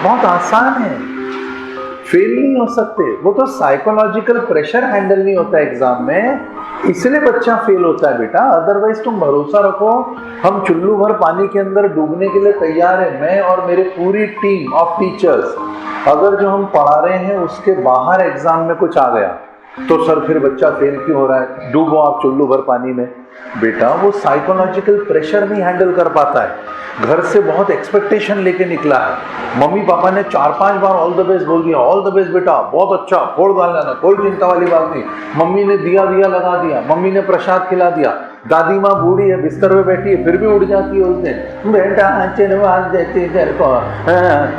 बहुत आसान है, फेल नहीं हो सकते। वो तो साइकोलॉजिकल प्रेशर हैंडल नहीं होता एग्जाम में, इसलिए बच्चा फेल होता है बेटा। अदरवाइज तुम भरोसा रखो, हम चुल्लू भर पानी के अंदर डूबने के लिए तैयार है, मैं और मेरे पूरी टीम ऑफ टीचर्स। अगर जो हम पढ़ा रहे हैं उसके बाहर एग्जाम में कुछ आ गया तो सर फिर बच्चा फेल क्यों हो रहा है, डूबो आप चुल्लू भर पानी में। बेटा वो साइकोलॉजिकल प्रेशर नहीं हैंडल कर पाता है, घर से बहुत एक्सपेक्टेशन लेके निकला है, मम्मी पापा ने 4-5 बार ऑल द बेस्ट बोल दिया, ऑल द बेस्ट बेटा, बहुत अच्छा, फोड़ डाल लेना, कोई चिंता वाली बात नहीं। मम्मी ने दिया लगा दिया, मम्मी ने प्रसाद खिला दिया, दादी माँ बूढ़ी है, बिस्तर पे बैठी है, फिर भी उड़ जाती है उस दिन, बेटा आशीर्वाद देती तेरे को।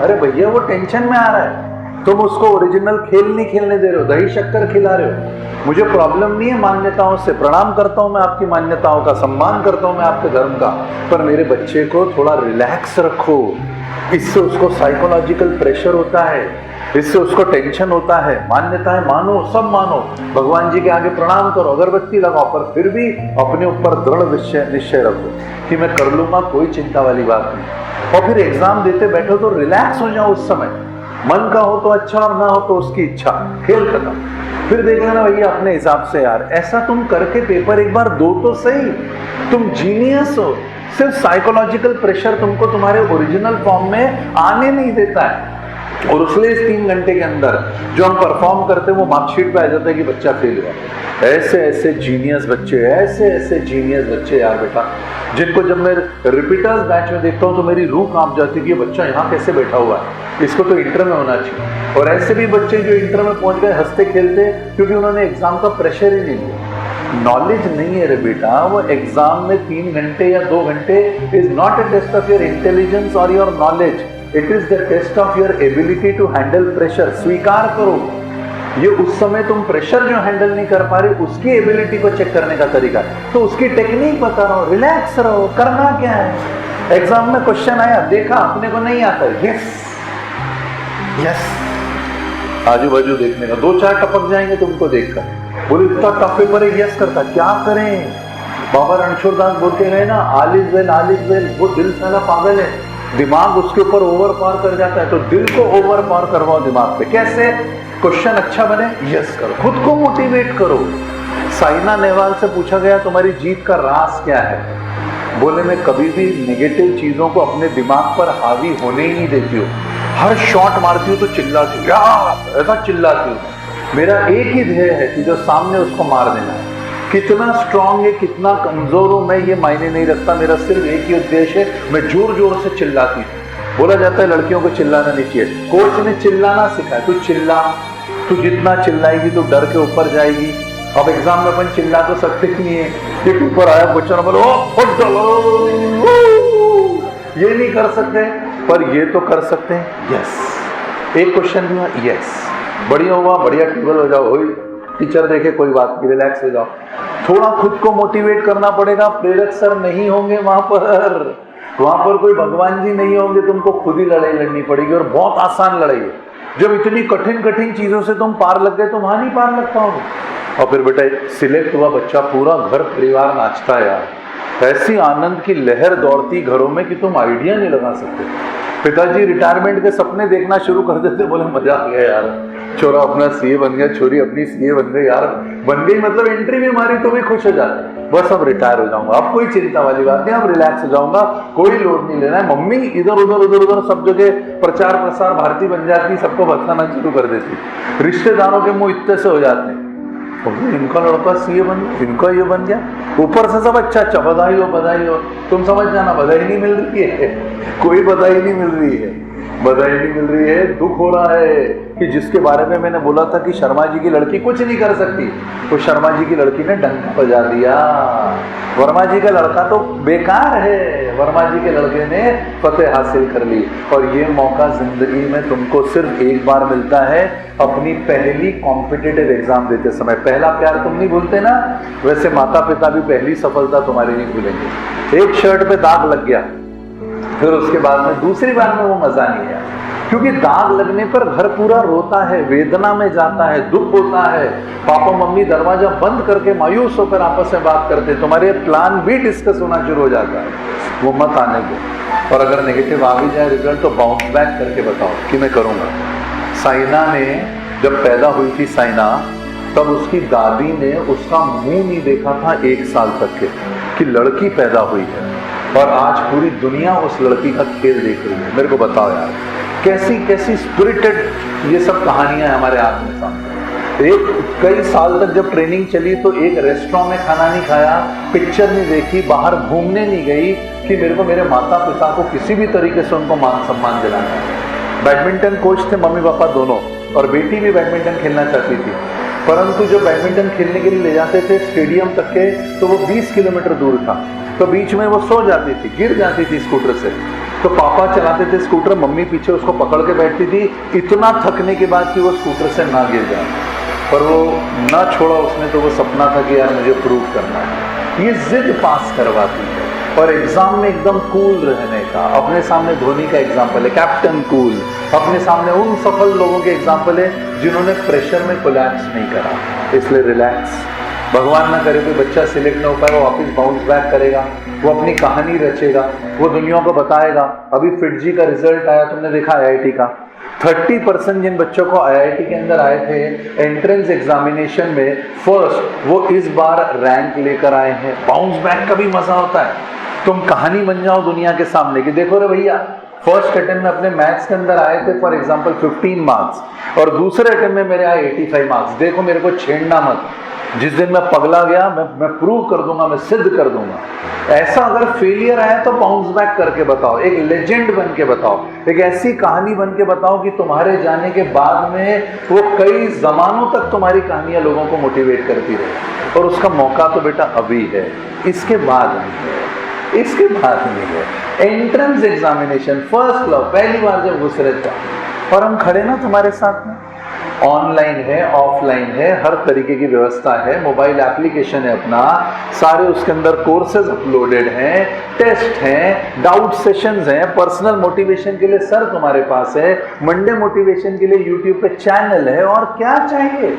अरे भैया वो टेंशन में आ रहा है, तुम उसको ओरिजिनल खेल नहीं खेलने दे रहे हो, दही शक्कर खिला रहे हो। मुझे प्रॉब्लम नहीं है मान्यताओं से, प्रणाम करता हूं मैं आपकी मान्यताओं का, सम्मान करता हूं मैं आपके धर्म का, पर मेरे बच्चे को थोड़ा रिलैक्स रखो। इससे उसको साइकोलॉजिकल प्रेशर होता है, इससे उसको टेंशन होता है। मान्यताएं मानो, सब मानो, भगवान जी के आगे प्रणाम करो, अगरबत्ती लगाओ, पर फिर भी अपने ऊपर दृढ़ निश्चय रखो कि मैं कर लूंगा, कोई चिंता वाली बात नहीं। और फिर एग्जाम देते बैठो तो रिलैक्स हो जाओ उस समय, मन का हो तो अच्छा और ना हो तो उसकी इच्छा, खेल खत्म। फिर देख लेना भैया अपने हिसाब से। यार ऐसा तुम करके पेपर एक बार दो तो सही, तुम जीनियस हो। सिर्फ साइकोलॉजिकल प्रेशर तुमको तुम्हारे ओरिजिनल फॉर्म में आने नहीं देता है, और उसलिए इस 3 घंटे के अंदर जो हम परफॉर्म करते हैं वो मार्कशीट पे आ जाता है कि बच्चा फेल हुआ। ऐसे ऐसे जीनियस बच्चे, ऐसे ऐसे जीनियस बच्चे यार बेटा, जिनको जब मैं रिपीटर्स बैच में देखता हूँ तो मेरी रूह कांप जाती है कि ये बच्चा यहाँ कैसे बैठा हुआ है, इसको तो इंटर में होना चाहिए। और ऐसे भी बच्चे जो इंटर में पहुंच गए हंसते खेलते, क्योंकि उन्होंने एग्जाम का प्रेशर ही नहीं लिया। नॉलेज नहीं है रे बेटा, वो एग्जाम में 3 घंटे या 2 घंटे is not a test of your intelligence और your knowledge, it is the test of your ability to handle pressure. स्वीकार करो, ये उस समय तुम प्रेशर जो हैंडल नहीं कर पा रहे उसकी एबिलिटी को चेक करने का तरीका है, तो उसकी टेक्निक बता रहो, रिलैक्स रहो। करना क्या है, एग्जाम में क्वेश्चन आया, देखा अपने को नहीं आता, यस यस, आजू बाजू देखने का, 2-4 टपक जाएंगे तुमको देखकर, बोले इतना टफ पेपर है, यस करता, क्या करें। बाबा रणछोड़ दास बोल के गए ना, ऑल इज वेल, वो दिल साला पागल है, दिमाग उसके ऊपर ओवर पावर कर जाता है, तो दिल को ओवर पावर करवाओ दिमाग पे। कैसे, क्वेश्चन अच्छा बने, यस करो, खुद को मोटिवेट करो। साइना नेहवाल से पूछा गया तुम्हारी जीत का राज क्या है, बोले मैं कभी भी नेगेटिव चीजों को अपने दिमाग पर हावी होने ही नहीं देती हूँ, हर शॉट मारती हूँ तो चिल्लाती हूँ, यार ऐसा चिल्लाती हूँ। मेरा एक ही ध्येय है कि जो सामने उसको मार देना है। कितना स्ट्रांग है, कितना कमजोर हूं मैं, ये मायने नहीं रखता, मेरा सिर्फ एक ही उद्देश्य है, मैं जोर जोर से चिल्लाती हूँ। बोला जाता है लड़कियों को चिल्लाना नहीं चाहिए, कोच ने चिल्लाना सिखाया, तू चिल्ला, तू जितना चिल्लाएगी तो डर के ऊपर जाएगी। अब एग्जाम में अपन चिल्ला तो सकते ही नहीं है, एक ऊपर आया बच्चा बोलो ये नहीं कर सकते, पर ये तो कर सकते हैं, यस। एक क्वेश्चन भी हुआ, यस, बढ़िया हुआ, बढ़िया टेबल हो जाओ, टीचर देखे कोई बात नहीं, रिलैक्स हो जाओ। थोड़ा खुद को मोटिवेट करना पड़ेगा, प्रेरक सर नहीं होंगे वहां पर कोई भगवान जी नहीं होंगे, तुमको खुद ही लड़ाई लड़नी पड़ेगी, और बहुत आसान लड़ाई है। जब इतनी कठिन चीजों से तुम पार लग गए तो वहां नहीं पार लग पाओगे। और फिर बेटा सिलेक्ट हुआ बच्चा, पूरा घर परिवार नाचता है यार, ऐसी आनंद की लहर दौड़ती घरों में कि तुम आइडिया नहीं लगा सकते। पिताजी रिटायरमेंट के सपने देखना शुरू कर देते, बोले मजा आ गया यार, छोरा अपना सीए बन गया, छोरी अपनी सीए बन गई, यार बन गई मतलब एंट्री भी मारी तो भी खुश हो जाते, बस अब रिटायर हो जाऊंगा, अब कोई चिंता वाली बात नहीं, अब रिलैक्स हो जाऊंगा, कोई लोड नहीं लेना है। मम्मी इधर उधर सब जगह प्रचार प्रसार भारती बन जाती, सबको बताना शुरू कर देती, रिश्तेदारों के मुंह इतने से हो जाते हैं, इनका लड़का सीए बन गया, इनका ये बन गया, ऊपर से सब अच्छा, बधाई हो। तुम समझ जाना बधाई नहीं मिल रही है, कोई बधाई नहीं मिल रही है, दुख हो रहा है कि जिसके बारे में मैंने बोला था कि शर्मा जी की लड़की कुछ नहीं कर सकती, तो शर्मा जी की लड़की ने डंका बजा दिया। वर्मा जी का लड़का तो बेकार है, वर्मा जी के लड़के ने फतेह हासिल कर ली। और ये मौका जिंदगी में तुमको सिर्फ एक बार मिलता है, अपनी पहली कॉम्पिटिटिव एग्जाम देते समय। पहला प्यार तुम नहीं भूलते ना, वैसे माता पिता भी पहली सफलता तुम्हारी नहीं भूलेंगे। एक शर्ट पे दाग लग गया, फिर उसके बाद में दूसरी बार में वो मजा नहीं आया। क्योंकि दाग लगने पर घर पूरा रोता है, वेदना में जाता है, दुख होता है। पापा मम्मी दरवाजा बंद करके मायूस होकर आपस में बात करते, तुम्हारे प्लान भी डिस्कस होना शुरू हो जाता है। वो मत आने दो। और अगर नेगेटिव आ भी जाए रिजल्ट तो बाउंस बैक करके बताओ कि मैं करूंगा। साइना ने जब पैदा हुई थी, साइना, तब उसकी दादी ने उसका मुंह नहीं देखा था 1 साल तक के कि लड़की पैदा हुई है, और आज पूरी दुनिया उस लड़की का खेल देख रही है। मेरे को बताओ यार, कैसी कैसी स्पिरिटेड ये सब कहानियां हमारे आंखों सामने। कई साल तक जब ट्रेनिंग चली तो एक रेस्टोरेंट में खाना नहीं खाया, पिक्चर नहीं देखी, बाहर घूमने नहीं गई कि मेरे को मेरे माता पिता को किसी भी तरीके से उनको मान सम्मान दिलाना है। बैडमिंटन कोच थे मम्मी पापा दोनों, और बेटी भी बैडमिंटन खेलना चाहती थी, परंतु जब बैडमिंटन खेलने के लिए ले जाते थे स्टेडियम तक के तो वो 20 किलोमीटर दूर था, तो बीच में वो सो जाती थी, गिर जाती थी स्कूटर से। तो पापा चलाते थे स्कूटर, मम्मी पीछे उसको पकड़ के बैठती थी, इतना थकने के बाद कि वो स्कूटर से ना गिर जाए। पर वो ना छोड़ा उसने, तो वो सपना था कि यार मुझे प्रूव करना है। ये जिद पास करवाती है। और एग्जाम में एकदम कूल रहने का, अपने सामने धोनी का एग्जाम्पल है, कैप्टन कूल, अपने सामने उन सफल लोगों के एग्जाम्पल है जिन्होंने प्रेशर में कोलैप्स नहीं करा। इसलिए रिलैक्स। भगवान ना करे कोई बच्चा सिलेक्ट ना हो पाए, वो वापिस बाउंस बैक करेगा, वो अपनी कहानी रचेगा, वो दुनिया को बताएगा। अभी फिटजी का रिजल्ट आया, तुमने देखा IIT का, 30% जिन बच्चों को IIT के अंदर आए थे एंट्रेंस एग्जामिनेशन में फर्स्ट, वो इस बार रैंक लेकर आए हैं। बाउंस बैक का भी मजा होता है। तुम कहानी बन जाओ दुनिया के सामने कि देखो रे भैया, फर्स्ट अटेम्प्ट में अपने मैथ्स के अंदर आए थे फॉर एग्जांपल 15 मार्क्स, और दूसरे अटेम्प्ट में मेरे आए 85 मार्क्स। देखो मेरे को छेड़ना मत, जिस दिन मैं पगला गया मैं प्रूव कर दूंगा, मैं सिद्ध कर दूंगा। ऐसा अगर फेलियर आया तो बाउंस बैक करके बताओ, एक लेजेंड बन के बताओ, एक ऐसी कहानी बन के बताओ कि तुम्हारे जाने के बाद में वो कई जमानों तक तुम्हारी कहानियां लोगों को मोटिवेट करती रहे। और उसका मौका तो बेटा अभी है, इसके बाद नहीं है, इसके बाद नहीं है। एंट्रेंस एग्जामिनेशन फर्स्ट लव, पहली बार जब घुस रहे थे और हम खड़े ना तुम्हारे साथ में, ऑनलाइन है, ऑफलाइन है, हर तरीके की व्यवस्था है, मोबाइल एप्लीकेशन है अपना, सारे उसके अंदर कोर्सेज अपलोडेड हैं, टेस्ट हैं, डाउट सेशंस हैं, पर्सनल मोटिवेशन के लिए सर तुम्हारे पास है, मंडे मोटिवेशन के लिए यूट्यूब पे चैनल है, और क्या चाहिए।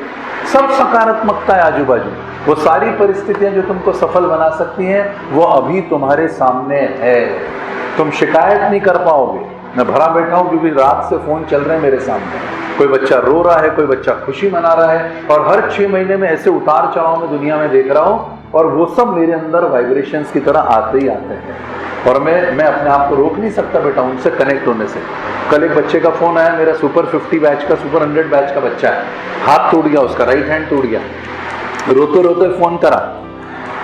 सब सकारात्मकता है आजू बाजू। वो सारी परिस्थितियां जो तुमको सफल बना सकती हैं वो अभी तुम्हारे सामने है। तुम शिकायत नहीं कर पाओगे। मैं भरा बैठा हूं क्योंकि रात से फोन चल रहे हैं मेरे सामने, कोई बच्चा रो रहा है, कोई बच्चा खुशी मना रहा है, और हर 6 महीने में ऐसे उतार चढ़ाव में दुनिया में देख रहा हूं, और वो सब मेरे अंदर वाइब्रेशंस की तरह आते ही आते हैं। और मैं अपने आप को रोक नहीं सकता बेटा उनसे कनेक्ट होने से। कल एक बच्चे का फोन आया, मेरा सुपर 50 बैच का, सुपर 100 बैच का बच्चा है, हाथ टूट गया उसका, राइट हैंड टूट गया। रोते रोते फोन करा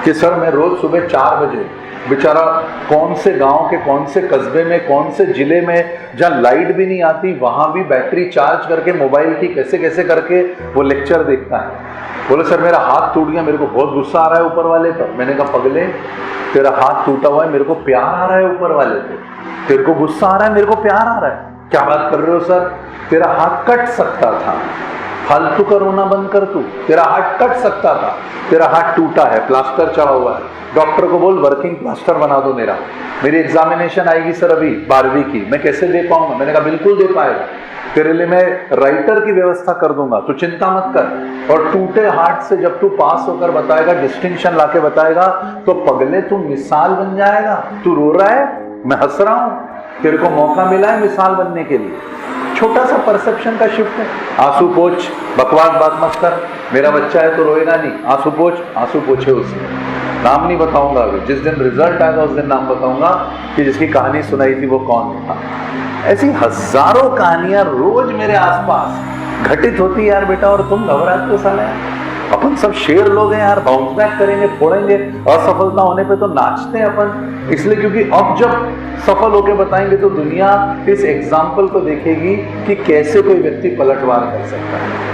कि सर मैं रोज सुबह 4 बजे, बेचारा कौन से गांव के कौन से कस्बे में कौन से जिले में जहाँ लाइट भी नहीं आती, वहां भी बैटरी चार्ज करके मोबाइल की कैसे कैसे करके वो लेक्चर देखता है। बोले सर मेरा हाथ टूट गया, मेरे को बहुत गुस्सा आ रहा है ऊपर वाले पर। मैंने कहा पगले, तेरा हाथ टूटा हुआ है, मेरे को प्यार आ रहा है ऊपर वाले पे, तेरे को गुस्सा आ रहा है, मेरे को प्यार आ रहा है। क्या बात कर रहे हो सर, तेरा हाथ कट सकता था, फालतू का रोना बंद कर तू, तेरा हाथ कट सकता था, तेरा हाथ टूटा है, प्लास्टर चढ़ा हुआ है, डॉक्टर को बोल वर्किंग प्लास्टर बना दो मेरा। मेरी एग्जामिनेशन आएगी सर अभी 12वीं की, मैं कैसे दे पाऊंगा। मैंने कहा बिल्कुल दे पाएगा, तेरे लिए मैं राइटर की व्यवस्था कर दूंगा, तू चिंता मत कर। और टूटे हार्ट से जब तू पास होकर बताएगा, डिस्टिंक्शन लाके बताएगा, तो पगले तू मिसाल बन जाएगा। तू रो रहा है, मैं हंस रहा हूं, तेरे को मौका मिला है मिसाल बनने के लिए। छोटा सा परसेप्शन का शिफ्ट है। आंसू पोछ, बकवास बात मत कर, मेरा बच्चा है तो रोएगा नहीं, आंसू पोछ, आंसू पोछे उसने। नाम नहीं बताऊंगा अभी, जिस दिन रिजल्ट आएगा उस दिन नाम बताऊंगा कि जिसकी कहानी सुनाई थी वो कौन था। ऐसी हजारों कहानियां रोज मेरे आसपास घटित होती यार बेटा, और तुम घबराते हो साले। अपन सब शेर लोग हैं यार, बाउंस बैक करेंगे, फोड़ेंगे। असफलता होने पे तो नाचते हैं अपन, इसलिए क्योंकि अब जब सफल होके बताएंगे तो दुनिया इस एग्जाम्पल को देखेगी कि कैसे कोई व्यक्ति पलटवार कर सकता है।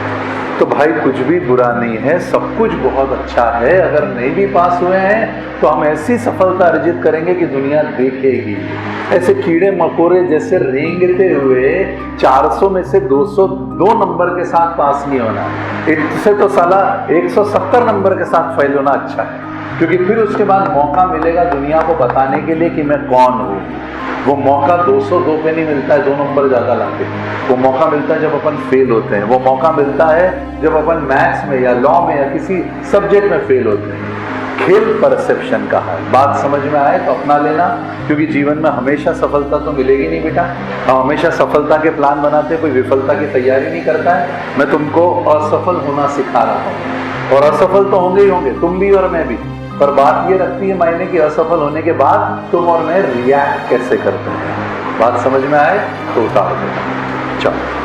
तो भाई कुछ भी बुरा नहीं है, सब कुछ बहुत अच्छा है। अगर नहीं भी पास हुए हैं तो हम ऐसी सफलता अर्जित करेंगे कि दुनिया देखेगी। ऐसे कीड़े मकोड़े जैसे रेंगते हुए 400 में से 200 2 नंबर के साथ पास नहीं होना, इससे तो साला 170 नंबर के साथ फेल होना अच्छा है, क्योंकि फिर उसके बाद मौका मिलेगा दुनिया को बताने के लिए कि मैं कौन हूँ। वो मौका 202 पे नहीं मिलता है 2 नंबर ज़्यादा लाके, वो मौका मिलता है जब अपन फेल होते हैं, वो मौका मिलता है जब अपन मैथ्स में या लॉ में या किसी सब्जेक्ट में फेल होते हैं। खेल परसेप्शन का है। बात समझ में आए तो अपना लेना, क्योंकि जीवन में हमेशा सफलता तो मिलेगी नहीं बेटा। हम हमेशा सफलता के प्लान बनाते हैं, कोई विफलता की तैयारी नहीं करता है। मैं तुमको असफल होना सिखा रहा हूँ, और असफल तो होंगे ही होंगे, तुम भी और मैं भी। पर बात ये रखती है मायने कि असफल होने के बाद तुम और मैं रिएक्ट कैसे करते हैं। बात समझ में आए तो उतार दो। चलो।